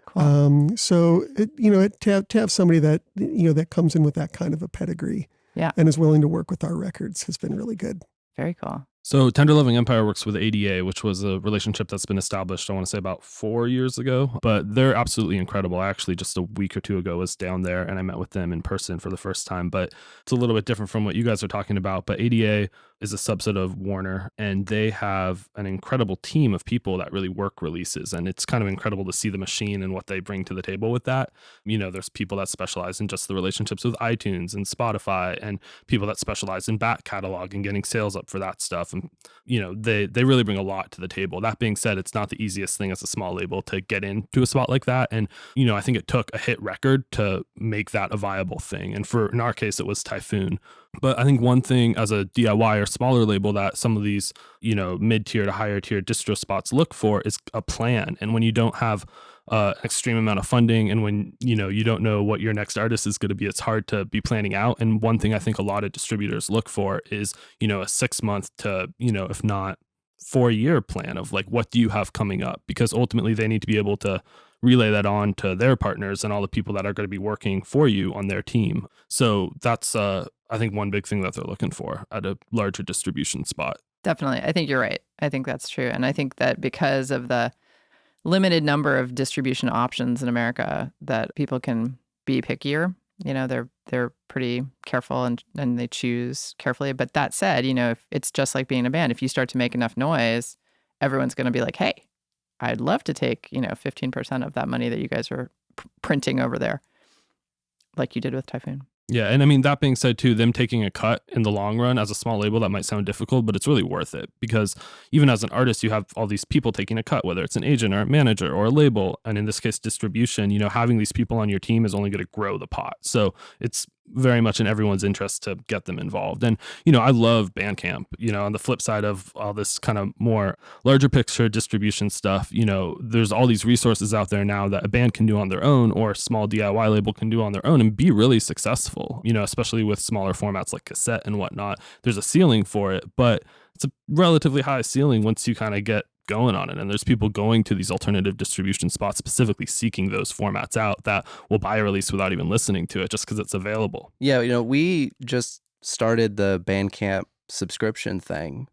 Cool. So to have somebody that that comes in with that kind of a pedigree, yeah, and is willing to work with our records has been really good. Very cool. So Tender Loving Empire works with ADA, which was a relationship that's been established, I want to say about 4 years ago, but they're absolutely incredible. I actually just a week or 2 ago was down there and I met with them in person for the first time, but it's a little bit different from what you guys are talking about. But ADA is a subset of Warner, and they have an incredible team of people that really work releases. And it's kind of incredible to see the machine and what they bring to the table with that. There's people that specialize in just the relationships with iTunes and Spotify, and people that specialize in back catalog and getting sales up for that stuff. And, they really bring a lot to the table. That being said, it's not the easiest thing as a small label to get into a spot like that. And, I think it took a hit record to make that a viable thing. And in our case, it was Typhoon. But I think one thing as a DIY or smaller label that some of these, mid-tier to higher tier distro spots look for is a plan. And when you don't have an extreme amount of funding, and when, you don't know what your next artist is going to be, it's hard to be planning out. And one thing I think a lot of distributors look for is, a 6 month to, if not 4-year plan of what do you have coming up? Because ultimately they need to be able to relay that on to their partners and all the people that are going to be working for you on their team. So that's, I think, one big thing that they're looking for at a larger distribution spot. Definitely. I think you're right. I think that's true. And I think that because of the limited number of distribution options in America, that people can be pickier. You know, they're pretty careful and they choose carefully. But that said, you know, if it's just like being a band, if you start to make enough noise, everyone's going to be like, hey, I'd love to take, 15% of that money that you guys are printing over there, like you did with Typhoon. Yeah, and I mean, that being said too, them taking a cut in the long run as a small label, that might sound difficult, but it's really worth it, because even as an artist, you have all these people taking a cut, whether it's an agent or a manager or a label, and in this case, distribution. Having these people on your team is only going to grow the pot. So it's very much in everyone's interest to get them involved. And, I love Bandcamp. On the flip side of all this kind of more larger picture distribution stuff, there's all these resources out there now that a band can do on their own, or a small DIY label can do on their own and be really successful, especially with smaller formats like cassette and whatnot. There's a ceiling for it, but it's a relatively high ceiling once you kind of get going on it. And there's people going to these alternative distribution spots specifically seeking those formats out that will buy a release without even listening to it just because it's available. Yeah, we just started the Bandcamp subscription thing,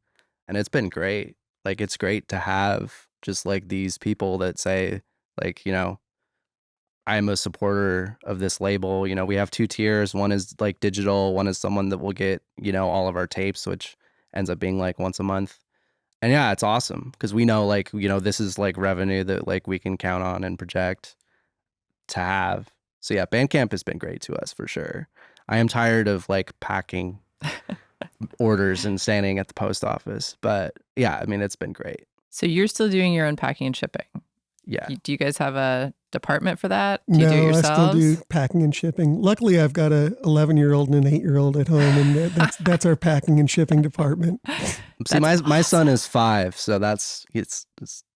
and it's been great. Like, it's great to have just like these people that say, like, I'm a supporter of this label. We have 2 tiers. One is like digital, one is someone that will get, all of our tapes, which ends up being like once a month. And yeah, it's awesome because we know, like, this is like revenue that like we can count on and project to have. So yeah, Bandcamp has been great to us for sure. I am tired of like packing orders and standing at the post office, but yeah, I mean, it's been great. So you're still doing your own packing and shipping? Yeah. Do you guys have a department for that? Do you do it No, I yourselves? still do packing and shipping. Luckily, I've got a 11-year-old and an 8-year-old at home, and that's our packing and shipping department. See, my son is 5, so it's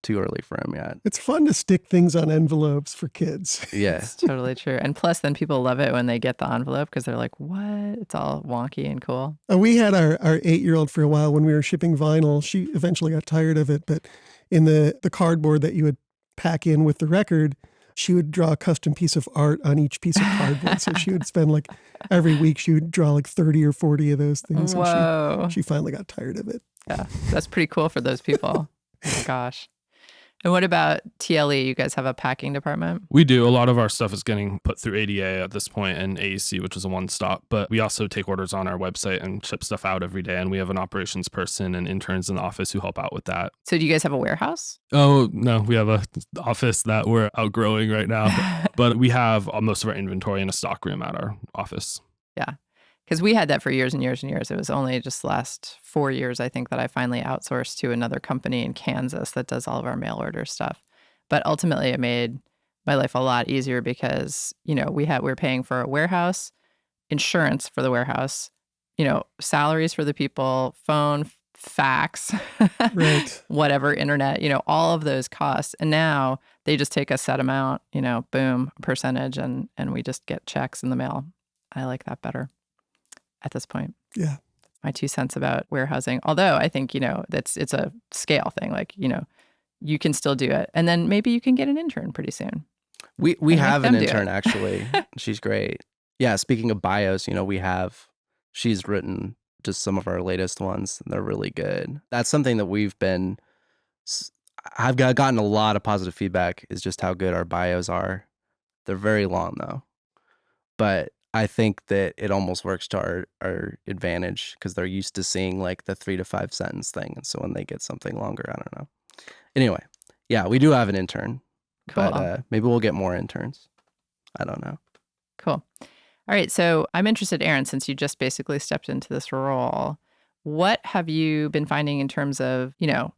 too early for him yet. It's fun to stick things on envelopes for kids. Yeah. It's totally true. And plus, then people love it when they get the envelope because they're like, what? It's all wonky and cool. We had our 8-year-old for a while when we were shipping vinyl. She eventually got tired of it, but in the cardboard that you would pack in with the record, she would draw a custom piece of art on each piece of cardboard. So she would spend like every week, she would draw like 30 or 40 of those things. Whoa. And she finally got tired of it. Yeah, that's pretty cool for those people. Oh my gosh. And what about TLE? You guys have a packing department? We do. A lot of our stuff is getting put through ADA at this point and AEC, which is a one-stop. But we also take orders on our website and ship stuff out every day. And we have an operations person and interns in the office who help out with that. So do you guys have a warehouse? Oh, no. We have a office that we're outgrowing right now. But we have most of our inventory in a stock room at our office. Yeah. Because we had that for years and years and years. It was only just the last 4 years, I think, that I finally outsourced to another company in Kansas that does all of our mail order stuff. But ultimately, it made my life a lot easier because, we were paying for a warehouse, insurance for the warehouse, salaries for the people, phone, fax, Right. whatever, internet, all of those costs. And now they just take a set amount, boom, a percentage, and we just get checks in the mail. I like that better at this point. Yeah. My 2 cents about warehousing. Although I think, it's a scale thing. Like, you can still do it. And then maybe you can get an intern pretty soon. We And have make an them do intern, it. actually. She's great. Yeah, speaking of bios, she's written just some of our latest ones. They're really good. That's something that I've gotten a lot of positive feedback, is just how good our bios are. They're very long, though. But I think that it almost works to our advantage because they're used to seeing like the 3 to 5 sentence thing. And so when they get something longer, I don't know. Anyway, yeah, we do have an intern, Cool. but maybe we'll get more interns. I don't know. Cool. All right. So I'm interested, Aaron, since you just basically stepped into this role, what have you been finding in terms of,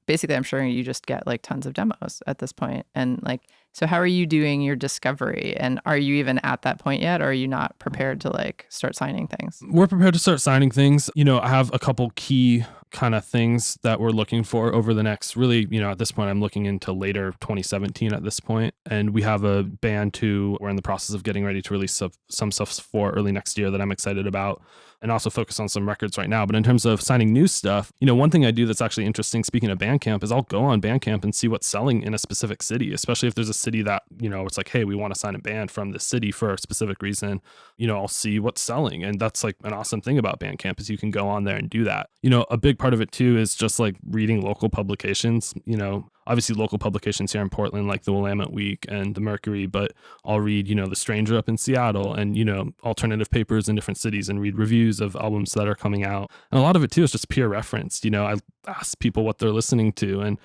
basically I'm sure you just get like tons of demos at this point. And like, so how are you doing your discovery? And are you even at that point yet? Or are you not prepared to like start signing things? We're prepared to start signing things. I have a couple key kind of things that we're looking for over the next, really, at this point, I'm looking into later 2017 at this point. And we have a band who we're in the process of getting ready to release some stuff for early next year that I'm excited about, and also focus on some records right now. But in terms of signing new stuff, one thing I do that's actually interesting, speaking of Bandcamp, is I'll go on Bandcamp and see what's selling in a specific city, especially if there's a city that, it's like, hey, we want to sign a band from this city for a specific reason. I'll see what's selling. And that's like an awesome thing about Bandcamp is you can go on there and do that. A big part of it too is just like reading local publications. You know, obviously local publications here in Portland, like the Willamette Week and the Mercury, but I'll read, you know, The Stranger up in Seattle and, you know, alternative papers in different cities and read reviews of albums that are coming out. And a lot of it too is just peer reference. You know, I ask people what they're listening to and,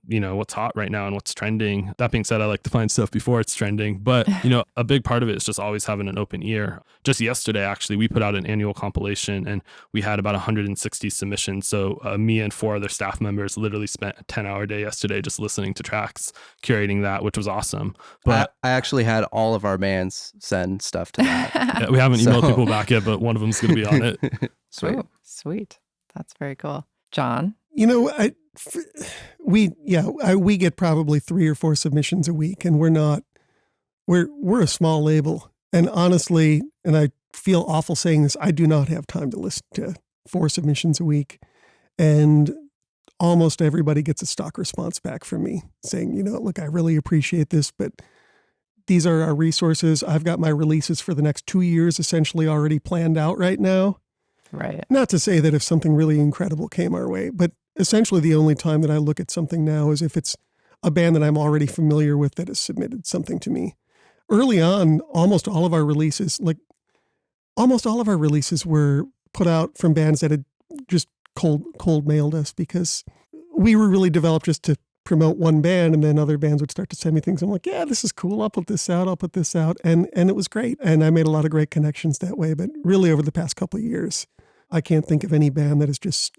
you know, what's hot right now and what's trending. That being said, I like to find stuff before it's trending, but, you know, a big part of it is just always having an open ear. Just yesterday, actually, we put out an annual compilation and we had about 160 submissions. So me and 4 other staff members literally spent a 10-hour day yesterday just listening to tracks, curating that, which was awesome. But I actually had all of our bands send stuff to that. yeah, we haven't emailed people back yet, but one of them's going to be on it. Sweet. Oh, sweet. That's very cool. John? You know, we get probably 3 or 4 submissions a week, and we're a small label. And honestly, and I feel awful saying this, I do not have time to listen to 4 submissions a week. And almost everybody gets a stock response back from me saying, you know, look, I really appreciate this, but these are our resources. I've got my releases for the next 2 years essentially already planned out right now. Right. Not to say that if something really incredible came our way, but essentially the only time that I look at something now is if it's a band that I'm already familiar with that has submitted something to me. Early on, almost all of our releases were put out from bands that had just cold mailed us because we were really developed just to promote one band, and then other bands would start to send me things. I'm like, yeah, this is cool. I'll put this out. And it was great. And I made a lot of great connections that way. But really over the past couple of years, I can't think of any band that has just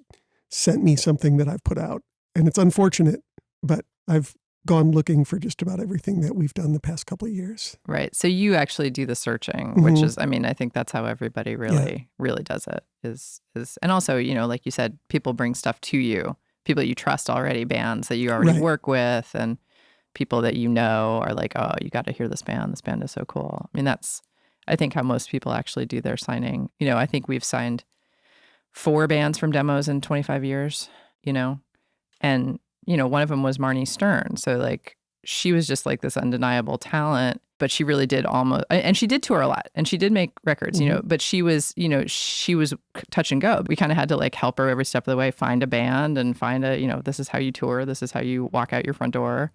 sent me something that I've put out. And it's unfortunate, but I've gone looking for just about everything that we've done the past couple of years. Right. So you actually do the searching, which is, I mean, I think that's how everybody really does it is, and also, you know, like you said, people bring stuff to you, people you trust already, bands that you already work with, and people that you know are like, oh, you got to hear this band. This band is so cool. I mean, that's, I think how most people actually do their signing. You know, I think we've signed 4 bands from demos in 25 years, you know, and you know, one of them was Marnie Stern. So like, she was just like this undeniable talent, but she really did almost, and she did tour a lot and she did make records, you know, but she was, you know, she was touch and go. We kind of had to like help her every step of the way, find a band and find a, you know, this is how you tour. This is how you walk out your front door,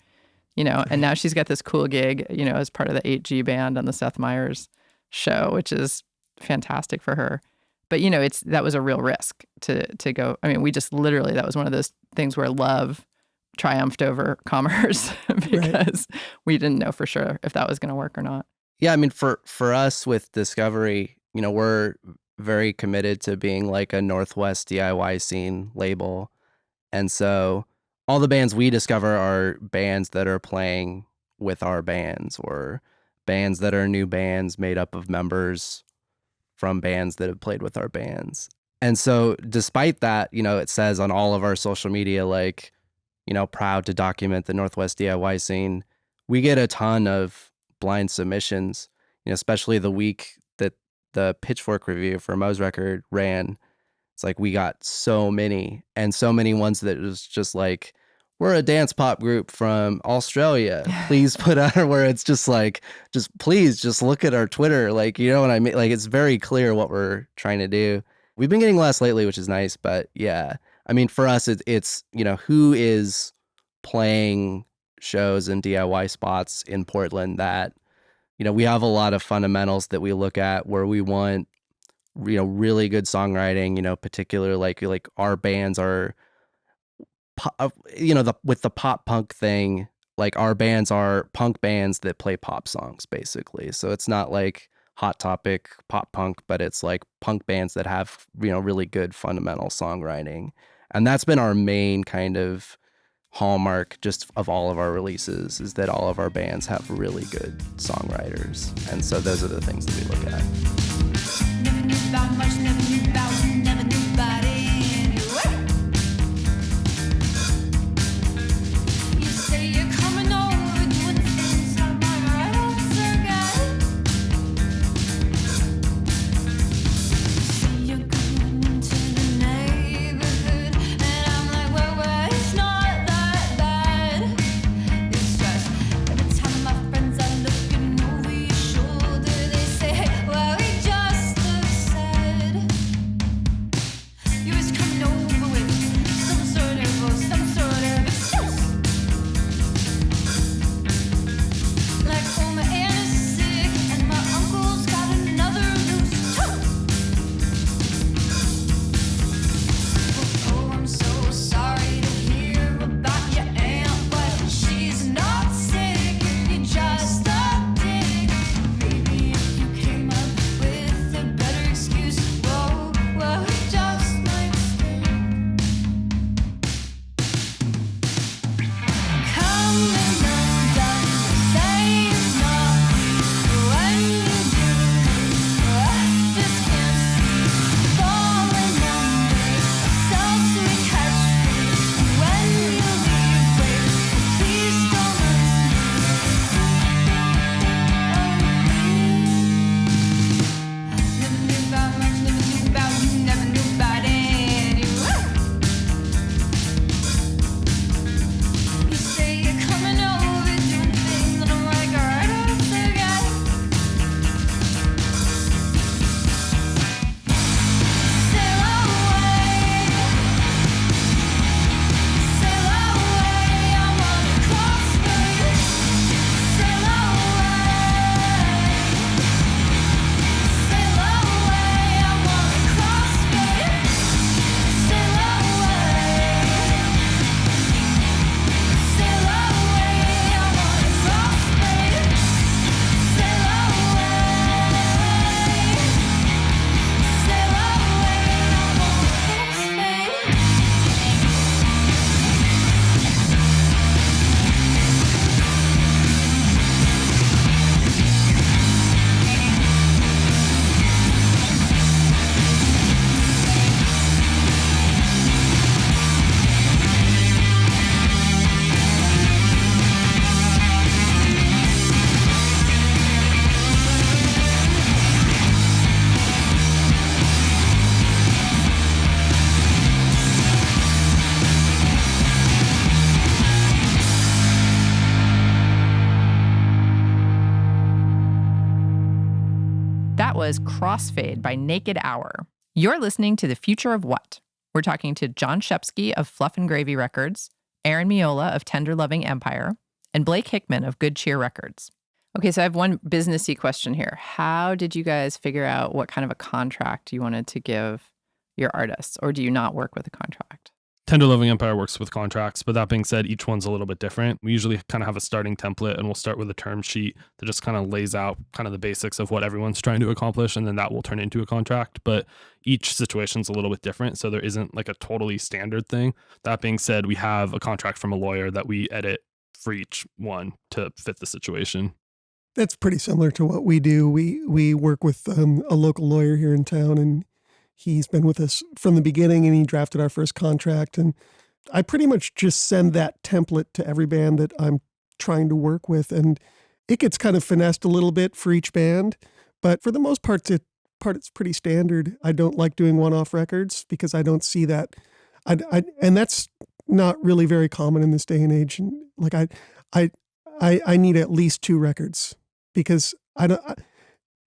you know, and now she's got this cool gig, you know, as part of the 8G band on the Seth Meyers show, which is fantastic for her. But, you know, that was a real risk to go. I mean, we just literally, that was one of those things where love triumphed over commerce because we didn't know for sure if that was going to work or not. Yeah, I mean, for us with Discovery, you know, we're very committed to being like a Northwest DIY scene label. And so all the bands we discover are bands that are playing with our bands or bands that are new bands made up of members from bands that have played with our bands. And so despite that, you know, it says on all of our social media, like, you know, proud to document the Northwest DIY scene. We get a ton of blind submissions, you know, especially the week that the Pitchfork review for Mo's record ran. It's like we got so many ones that was just like, we're a dance pop group from Australia. Please put out, where it's just like, please look at our Twitter. Like, you know what I mean? Like, it's very clear what we're trying to do. We've been getting less lately, which is nice, but yeah. I mean, for us, it's, you know, who is playing shows and DIY spots in Portland that, you know, we have a lot of fundamentals that we look at where we want, you know, really good songwriting, you know, particular like our bands are, you know, with the pop punk thing, like our bands are punk bands that play pop songs, basically. So it's not like Hot Topic pop punk, but it's like punk bands that have, you know, really good fundamental songwriting. And that's been our main kind of hallmark just of all of our releases, is that all of our bands have really good songwriters. And so those are the things that we look at. Never knew about much, never knew about, never knew about anyway. You say you're coming over, doing things on my right again. Say you're going into the neighborhood, and I'm like, well, it's not that bad. It's just every time my friends are looking over your shoulder, they say, hey, well, we just look sad. That was Crossfade by Naked Hour. You're listening to The Future of What? We're talking to John Shepsky of Fluff and Gravy Records, Aaron Miola of Tender Loving Empire, and Blake Hickman of Good Cheer Records. Okay, so I have one businessy question here. How did you guys figure out what kind of a contract you wanted to give your artists, or do you not work with a contract? Tender Loving Empire works with contracts, but that being said, each one's a little bit different. We usually kind of have a starting template, and we'll start with a term sheet that just kind of lays out kind of the basics of what everyone's trying to accomplish, and then that will turn into a contract. But each situation's a little bit different, so there isn't like a totally standard thing. That being said, we have a contract from a lawyer that we edit for each one to fit the situation. That's pretty similar to what we do. We work with a local lawyer here in town, and he's been with us from the beginning, and he drafted our first contract. And I pretty much just send that template to every band that I'm trying to work with. And it gets kind of finessed a little bit for each band. But for the most part, it's pretty standard. I don't like doing one-off records because I don't see that. And that's not really very common in this day and age. And like I need at least 2 records because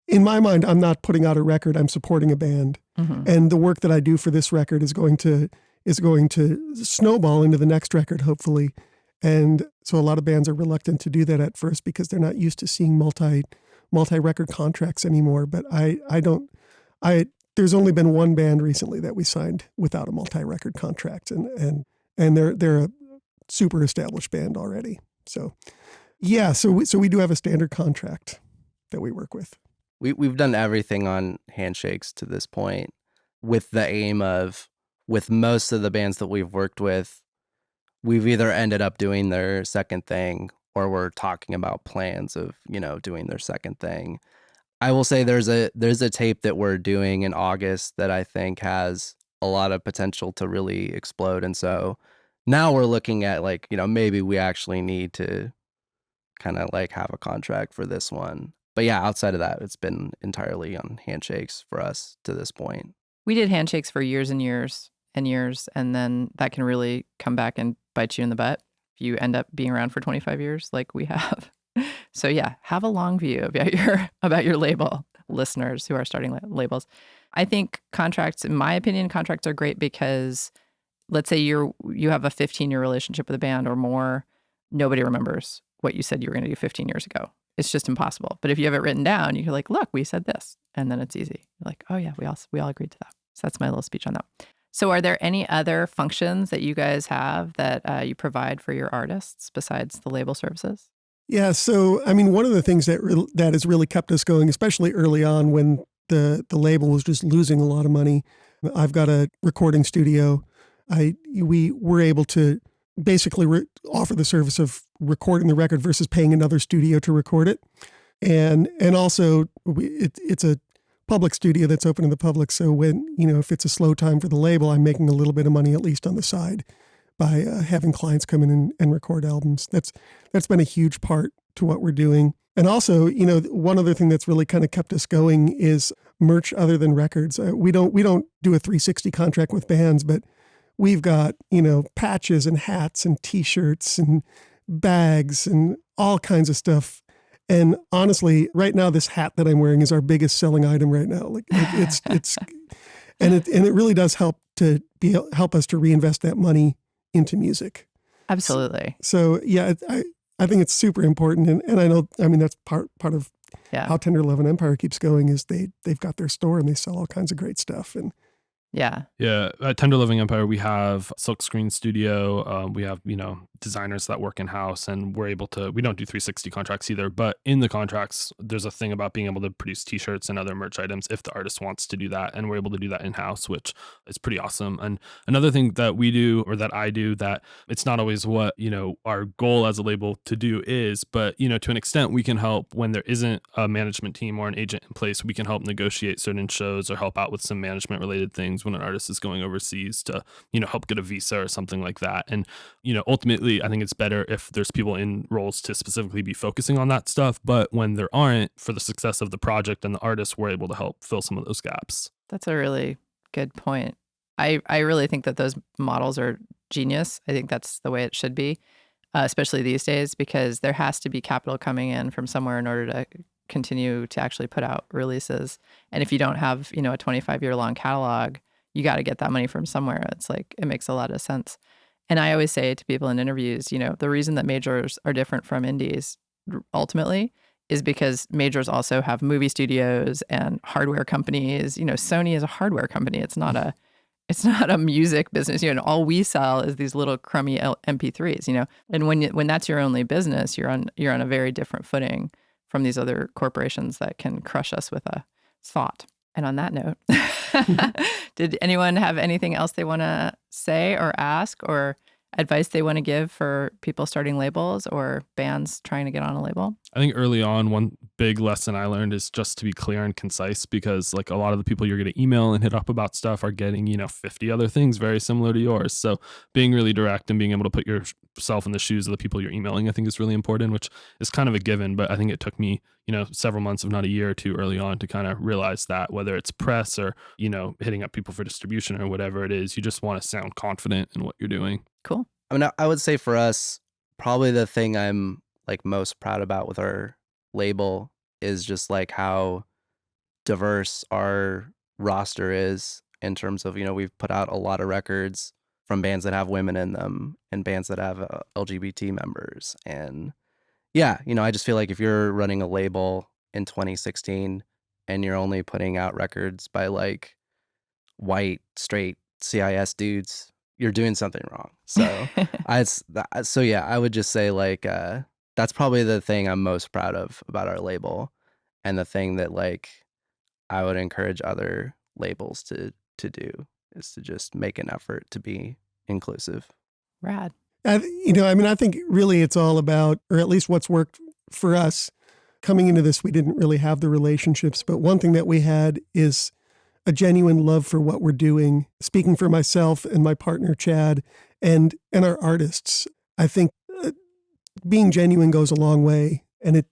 in my mind, I'm not putting out a record. I'm supporting a band. Mm-hmm. And the work that I do for this record is going to snowball into the next record, hopefully. And so a lot of bands are reluctant to do that at first because they're not used to seeing multi-record contracts anymore. But there's only been one band recently that we signed without a multi-record contract, and they're a super established band already. So yeah, so we do have a standard contract that we work with. We've done everything on handshakes to this point, with the aim of, with most of the bands that we've worked with, we've either ended up doing their second thing or we're talking about plans of, doing their second thing. I will say there's a tape that we're doing in August that I think has a lot of potential to really explode. And so now we're looking at maybe we actually need to kind of have a contract for this one. But yeah, outside of that, it's been entirely on handshakes for us to this point. We did handshakes for years and years and years, and then that can really come back and bite you in the butt if you end up being around for 25 years like we have. So yeah, have a long view about your label, listeners who are starting labels. I think contracts, in my opinion, contracts are great because let's say you have a 15-year relationship with a band or more, nobody remembers what you said you were going to do 15 years ago. It's just impossible. But if you have it written down, you're like, look, we said this. And then it's easy. You're like, oh yeah, we all agreed to that. So that's my little speech on that. So are there any other functions that you guys have that you provide for your artists besides the label services? Yeah. So, I mean, one of the things that has really kept us going, especially early on when the label was just losing a lot of money. I've got a recording studio. We were able to basically offer the service of recording the record versus paying another studio to record it. And also it's a public studio that's open to the public. So when, if it's a slow time for the label, I'm making a little bit of money, at least on the side, by having clients come in and record albums. That's been a huge part to what we're doing. And also, one other thing that's really kind of kept us going is merch other than records. We don't do a 360 contract with bands, but we've got, patches and hats and T-shirts and bags and all kinds of stuff. And honestly, right now, this hat that I'm wearing is our biggest selling item right now. It's and it really does help us to reinvest that money into music. Absolutely. So yeah, I think it's super important. And I know, that's part of how Tender Love and Empire keeps going is they've got their store and they sell all kinds of great stuff. And yeah. At Tender Living Empire, we have Silkscreen Studio. We have, designers that work in-house, and we don't do 360 contracts either, but in the contracts, there's a thing about being able to produce t-shirts and other merch items if the artist wants to do that, and we're able to do that in-house, which is pretty awesome. And another thing that we do, or that I do, that it's not always what, our goal as a label to do is, but, to an extent, we can help when there isn't a management team or an agent in place. We can help negotiate certain shows or help out with some management-related things when an artist is going overseas to, help get a visa or something like that. And, ultimately, I think it's better if there's people in roles to specifically be focusing on that stuff. But when there aren't, for the success of the project and the artist, we're able to help fill some of those gaps. That's a really good point. I really think that those models are genius. I think that's the way it should be, especially these days, because there has to be capital coming in from somewhere in order to continue to actually put out releases. And if you don't have, a 25-year-long catalog, you got to get that money from somewhere. It's like, it makes a lot of sense. And I always say to people in interviews, the reason that majors are different from indies ultimately is because majors also have movie studios and hardware companies. Sony is a hardware company. It's not a music business. And all we sell is these little crummy MP3s. And when that's your only business, you're on a very different footing from these other corporations that can crush us with a thought. And on that note, did anyone have anything else they want to say or ask or advice they want to give for people starting labels or bands trying to get on a label? I think early on, one big lesson I learned is just to be clear and concise, because like a lot of the people you're going to email and hit up about stuff are getting, 50 other things very similar to yours. So being really direct and being able to put yourself in the shoes of the people you're emailing, I think is really important, which is kind of a given. But I think it took me, several months, if not a year or two early on to kind of realize that whether it's press or, hitting up people for distribution or whatever it is, you just want to sound confident in what you're doing. Cool. I mean, I would say for us, probably the thing I'm like most proud about with our label is just like how diverse our roster is in terms of, we've put out a lot of records from bands that have women in them and bands that have LGBT members. And yeah, I just feel like if you're running a label in 2016 and you're only putting out records by like white, straight CIS dudes, you're doing something wrong. So I would just say like that's probably the thing I'm most proud of about our label, and the thing that like I would encourage other labels to do is to just make an effort to be inclusive. Rad. I think really it's all about, or at least what's worked for us. Coming into this, we didn't really have the relationships, but one thing that we had is a genuine love for what we're doing. Speaking for myself and my partner, Chad, and our artists, I think being genuine goes a long way, and it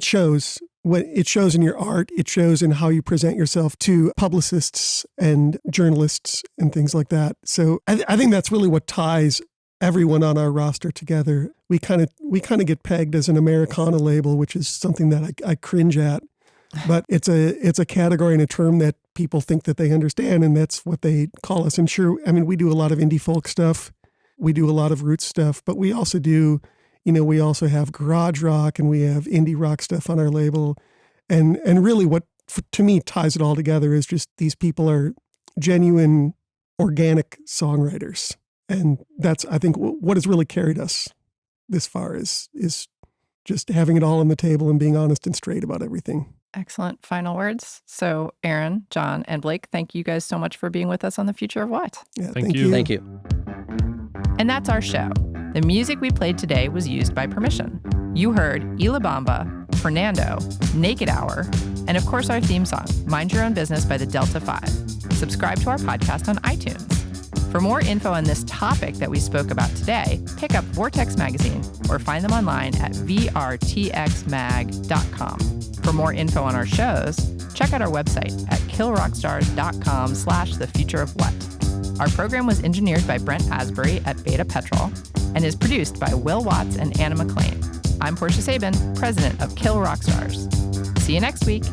shows. When it shows in your art, it shows in how you present yourself to publicists and journalists and things like that. So I think that's really what ties everyone on our roster together. We kind of get pegged as an Americana label, which is something that I cringe at. But it's a category and a term that people think that they understand, and that's what they call us. And sure, I mean, we do a lot of indie folk stuff. We do a lot of roots stuff, but we also do, we also have garage rock and we have indie rock stuff on our label. And really what, to me, ties it all together is just these people are genuine, organic songwriters. And that's, I think, what has really carried us this far is just having it all on the table and being honest and straight about everything. Excellent final words. So Aaron, John, and Blake, thank you guys so much for being with us on The Future of What. Yeah, Thank you. Thank you. And that's our show. The music we played today was used by permission. You heard Ila Bamba, Fernando, Naked Hour, and of course our theme song, Mind Your Own Business by the Delta 5. Subscribe to our podcast on iTunes. For more info on this topic that we spoke about today, pick up Vortex Magazine or find them online at vrtxmag.com. For more info on our shows, check out our website at killrockstars.com/thefutureofwhat. Our program was engineered by Brent Asbury at Beta Petrol and is produced by Will Watts and Anna McLean. I'm Portia Sabin, president of Kill Rock Stars. See you next week.